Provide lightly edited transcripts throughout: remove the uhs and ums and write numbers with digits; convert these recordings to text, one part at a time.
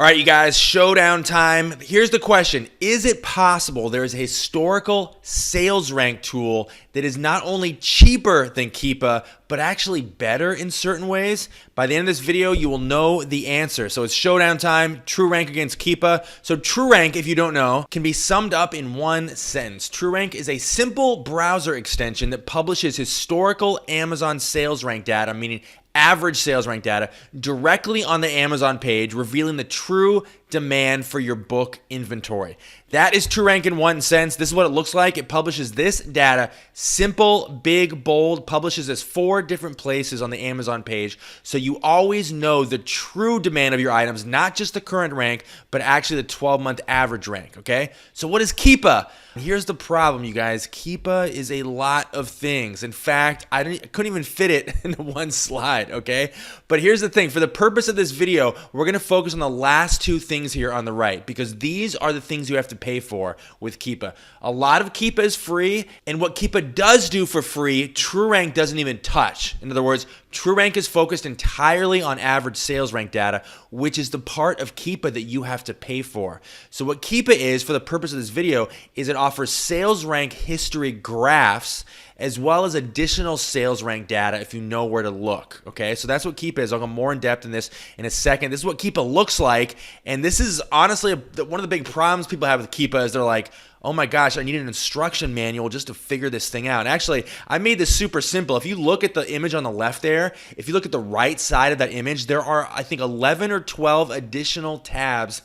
All right, you guys, showdown time. Here's the question. Is it possible there is a historical sales rank tool that is not only cheaper than Keepa, but actually better in certain ways? By the end of this video, you will know the answer. So it's showdown time, TruRank against Keepa. So TruRank, if you don't know, can be summed up in one sentence. TruRank is a simple browser extension that publishes historical Amazon sales rank data, meaning average sales rank data, directly on the Amazon page, revealing the true demand for your book inventory. That is TruRank in one sense. This is what it looks like. It publishes this data, simple, big, bold, publishes this 4 different places on the Amazon page, so you always know the true demand of your items, not just the current rank, but actually the 12-month average rank, okay? So what is Keepa? Here's the problem, you guys. Keepa is a lot of things. In fact, I couldn't even fit it into one slide, okay? But here's the thing. For the purpose of this video, we're going to focus on the last 2 things here on the right, because these are the things you have to pay for with Keepa. A lot of Keepa is free, and what Keepa does do for free, TruRank doesn't even touch. In other words, TruRank is focused entirely on average sales rank data, which is the part of Keepa that you have to pay for. So what Keepa is, for the purpose of this video, is it offers sales rank history graphs as well as additional sales rank data if you know where to look, okay? So that's what Keepa is. I'll go more in depth in this in a second. This is what Keepa looks like, and this is honestly one of the big problems people have with Keepa is they're like, oh my gosh, I need an instruction manual just to figure this thing out. And actually, I made this super simple. If you look at the image on the left there, if you look at the right side of that image, there are, I think, 11 or 12 additional tabs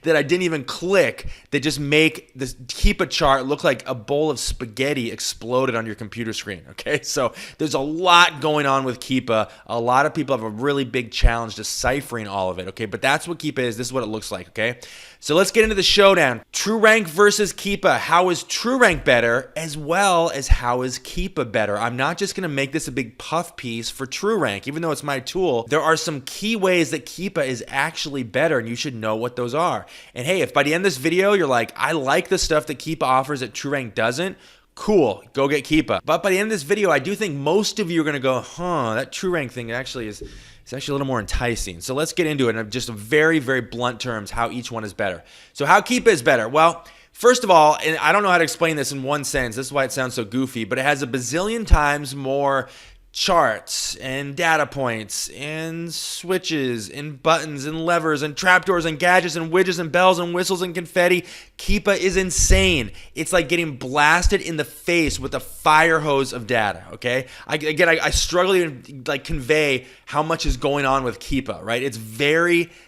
that I didn't even click that just make this Keepa chart look like a bowl of spaghetti exploded on your computer screen, okay? So there's a lot going on with Keepa. A lot of people have a really big challenge deciphering all of it, okay? But that's what Keepa is. This is what it looks like, okay? So let's get into the showdown. TruRank versus Keepa. How is TruRank better, as well as how is Keepa better? I'm not just going to make this a big puff piece for TruRank. Even though it's my tool, there are some key ways that Keepa is actually better, and you should know what those are. And hey, if by the end of this video, you're like, I like the stuff that Keepa offers that TruRank doesn't, cool, go get Keepa. But by the end of this video, I do think most of you are going to go, that TruRank thing actually is... It's actually a little more enticing. So let's get into it in just very, very blunt terms, how each one is better. So how Keepa is better? Well, first of all, and I don't know how to explain this in one sentence. This is why it sounds so goofy, but it has a bazillion times more charts and data points and switches and buttons and levers and trapdoors and gadgets and widgets and bells and whistles and confetti. Keepa is insane. It's like getting blasted in the face with a fire hose of data, okay? I struggle to even like convey how much is going on with Keepa, right? It's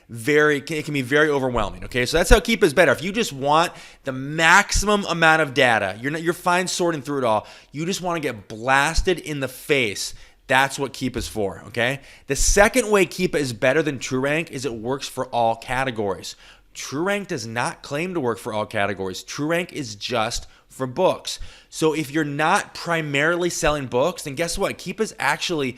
it can be very overwhelming, okay? So that's how Keepa is better. If you just want the maximum amount of data, you're fine sorting through it all. You just want to get blasted in the face. That's what Keepa is for, okay? The second way Keepa is better than TruRank is it works for all categories. TruRank does not claim to work for all categories. TruRank is just for books. So if you're not primarily selling books, then guess what? Keepa is actually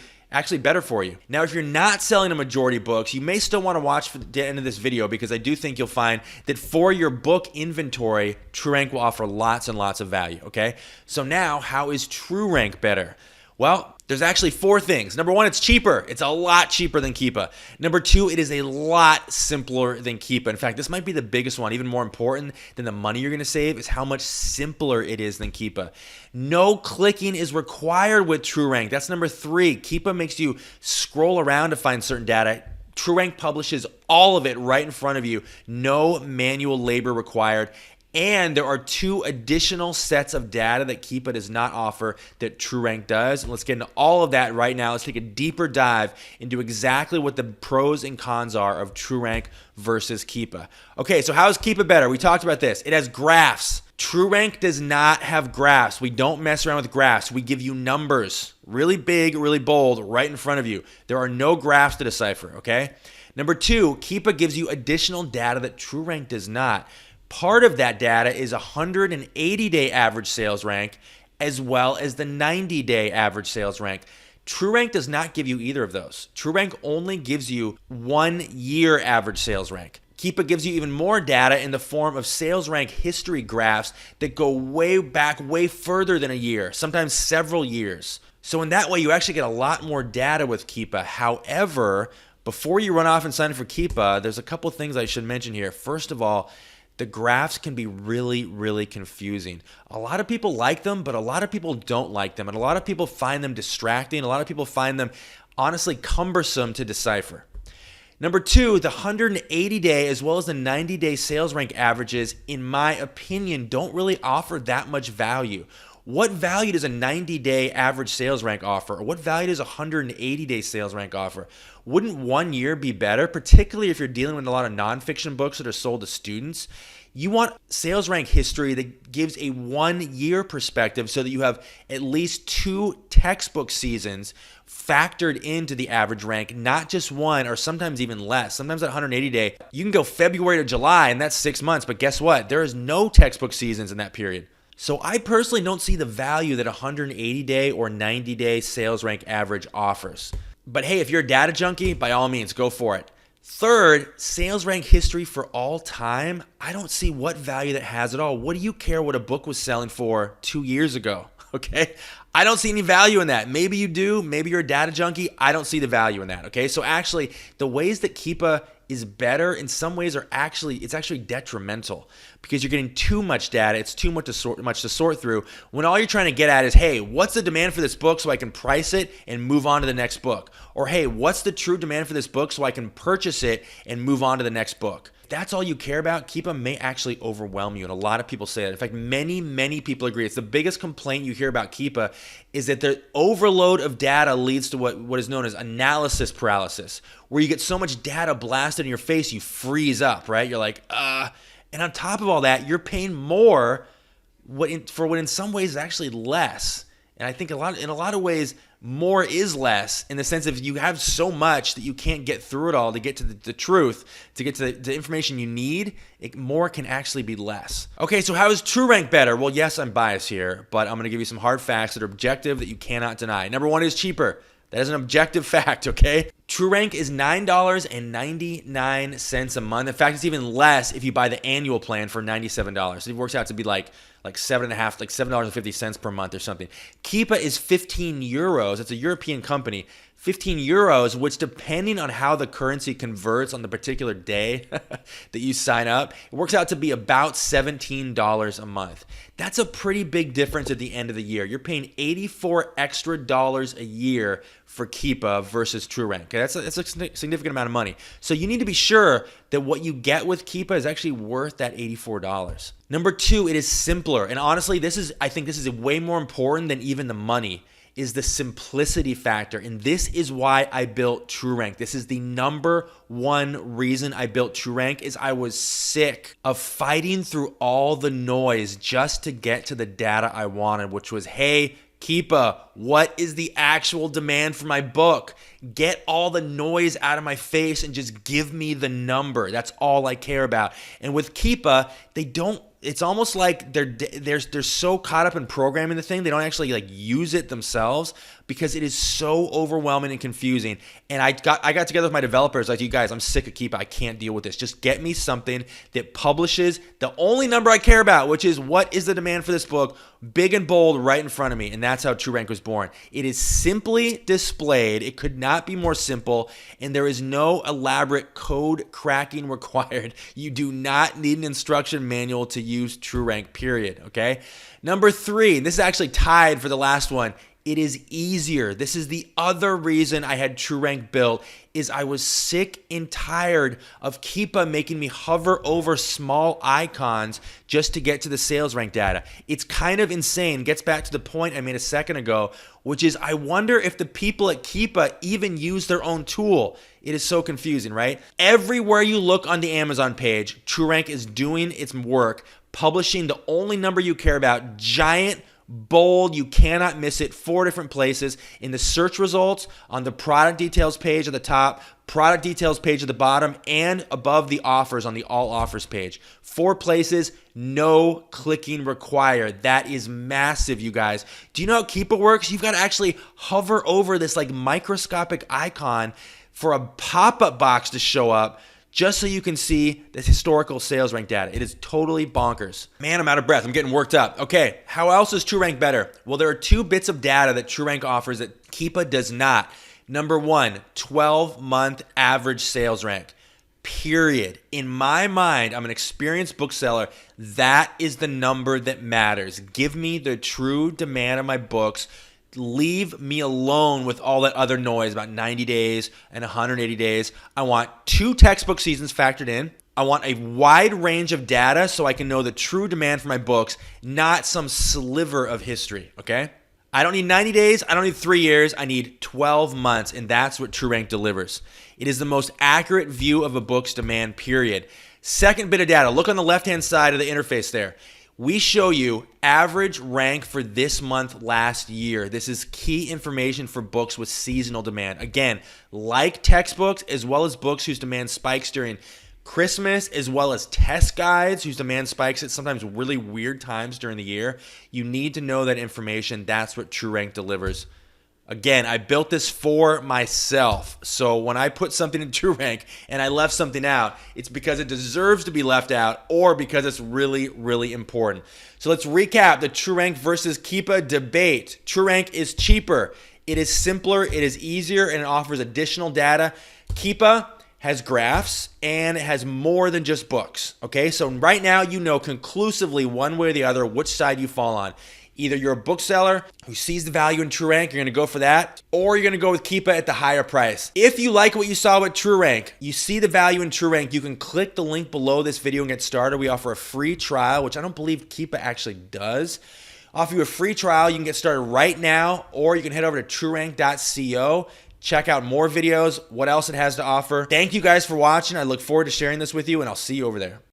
better for you. Now, if you're not selling a majority of books, you may still want to watch for the end of this video, because I do think you'll find that for your book inventory, TruRank will offer lots and lots of value, okay? So now, how is TruRank better? Well, there's actually 4 things. Number 1, it's cheaper. It's a lot cheaper than Keepa. Number 2, it is a lot simpler than Keepa. In fact, this might be the biggest one. Even more important than the money you're going to save is how much simpler it is than Keepa. No clicking is required with TruRank. That's number 3. Keepa makes you scroll around to find certain data. TruRank publishes all of it right in front of you. No manual labor required. And there are 2 additional sets of data that Keepa does not offer that TruRank does. And let's get into all of that right now. Let's take a deeper dive into exactly what the pros and cons are of TruRank versus Keepa. Okay, so how is Keepa better? We talked about this. It has graphs. TruRank does not have graphs. We don't mess around with graphs. We give you numbers, really big, really bold, right in front of you. There are no graphs to decipher, okay? Number 2, Keepa gives you additional data that TruRank does not. Part of that data is 180-day average sales rank, as well as the 90-day average sales rank. TruRank does not give you either of those. TruRank only gives you 1-year average sales rank. Keepa gives you even more data in the form of sales rank history graphs that go way back, way further than a year, sometimes several years. So in that way, you actually get a lot more data with Keepa. However, Before you run off and sign up for Keepa, there's a couple things I should mention here. First of all, the graphs can be really, really confusing. A lot of people like them, but a lot of people don't like them. And a lot of people find them distracting. A lot of people find them honestly cumbersome to decipher. Number two, the 180-day as well as the 90-day sales rank averages, in my opinion, don't really offer that much value. What value does a 90-day average sales rank offer? Or what value does a 180-day sales rank offer? Wouldn't 1 year be better, particularly if you're dealing with a lot of nonfiction books that are sold to students? You want sales rank history that gives a 1 year perspective so that you have at least 2 textbook seasons factored into the average rank, not just one or sometimes even less. Sometimes at 180-day, you can go February to July and that's 6 months, but guess what? There is no textbook seasons in that period. So I personally don't see the value that a 180-day or 90-day sales rank average offers. But hey, if you're a data junkie, by all means, go for it. Third, sales rank history for all time. I don't see what value that has at all. What do you care what a book was selling for 2 years ago? Okay, I don't see any value in that. Maybe you do. Maybe you're a data junkie. I don't see the value in that. Okay, so actually, the ways that Keepa is better in some ways it's actually detrimental because you're getting too much data. It's too much to sort through when all you're trying to get at is, hey, what's the demand for this book so I can price it and move on to the next book? Or hey, what's the true demand for this book so I can purchase it and move on to the next book? If that's all you care about, Keepa may actually overwhelm you. And a lot of people say that. In fact, many people agree. It's the biggest complaint you hear about Keepa is that the overload of data leads to what is known as analysis paralysis, where you get so much data blasted in your face, you freeze up, right? You're like, And on top of all that, you're paying more for what in some ways is actually less. And I think in a lot of ways, more is less in the sense of you have so much that you can't get through it all to get to the truth, to get to the information you need. More can actually be less. Okay, so how is TruRank better? Well, yes, I'm biased here, but I'm going to give you some hard facts that are objective that you cannot deny. Number one is cheaper. That is an objective fact, okay? TruRank is $9.99 a month. In fact, it's even less if you buy the annual plan for $97. It works out to be like $7.50, like $7.50 per month or something. Keepa is 15 euros. It's a European company. 15 euros, which depending on how the currency converts on the particular day that you sign up, it works out to be about $17 a month. That's a pretty big difference at the end of the year. You're paying $84 extra a year for Keepa versus TruRank. Okay, that's a significant amount of money. So you need to be sure that what you get with Keepa is actually worth that $84. Number two, it is simpler. And honestly, I think this is way more important than even the money, is the simplicity factor. And this is why I built TruRank. This is the number one reason I built TruRank, is I was sick of fighting through all the noise just to get to the data I wanted, which was, hey, Keepa, what is the actual demand for my book? Get all the noise out of my face and just give me the number. That's all I care about. And with Keepa, it's almost like they're so caught up in programming the thing, they don't actually use it themselves because it is so overwhelming and confusing. And I got together with my developers, like, you guys, I'm sick of Keepa. I can't deal with this. Just get me something that publishes the only number I care about, which is what is the demand for this book, big and bold right in front of me. And that's how TruRank was born. It is simply displayed. It could not be more simple, and there is no elaborate code cracking required. You do not need an instruction manual to use TruRank, period, okay? Number three, and this is actually tied for the last one, it is easier. This is the other reason I had TruRank built, is I was sick and tired of Keepa making me hover over small icons just to get to the sales rank data. It's kind of insane. Gets back to the point I made a second ago, which is I wonder if the people at Keepa even use their own tool. It is so confusing, right? Everywhere you look on the Amazon page, TruRank is doing its work, publishing the only number you care about, giant, bold, you cannot miss it, 4 different places. In the search results, on the product details page at the top, product details page at the bottom, and above the offers on the all offers page. 4 places, no clicking required. That is massive, you guys. Do you know how Keepa works? You've got to actually hover over this microscopic icon for a pop-up box to show up, just so you can see the historical sales rank data. It is totally bonkers. Man, I'm out of breath. I'm getting worked up. Okay, how else is TruRank better? Well, there are 2 bits of data that TruRank offers that Keepa does not. Number one, 12-month average sales rank. Period. In my mind, I'm an experienced bookseller. That is the number that matters. Give me the true demand of my books. Leave me alone with all that other noise about 90 days and 180 days. I want 2 textbook seasons factored in. I want a wide range of data so I can know the true demand for my books, not some sliver of history, okay? I don't need 90 days. I don't need 3 years. I need 12 months, and that's what TruRank delivers. It is the most accurate view of a book's demand, period. Second bit of data. Look on the left-hand side of the interface there. We show you average rank for this month last year. This is key information for books with seasonal demand. Again, like textbooks, as well as books whose demand spikes during Christmas, as well as test guides whose demand spikes at sometimes really weird times during the year. You need to know that information. That's what TruRank delivers. Again, I built this for myself. So when I put something in TruRank and I left something out, it's because it deserves to be left out or because it's really, really important. So let's recap the TruRank versus Keepa debate. TruRank is cheaper. It is simpler. It is easier, and it offers additional data. Keepa has graphs and it has more than just books. Okay, so right now you know conclusively one way or the other which side you fall on. Either you're a bookseller who sees the value in TruRank, you're going to go for that, or you're going to go with Keepa at the higher price. If you like what you saw with TruRank, you see the value in TruRank, you can click the link below this video and get started. We offer a free trial, which I don't believe Keepa actually does. Offer you a free trial. You can get started right now, or you can head over to TruRank.co. Check out more videos, what else it has to offer. Thank you guys for watching. I look forward to sharing this with you, and I'll see you over there.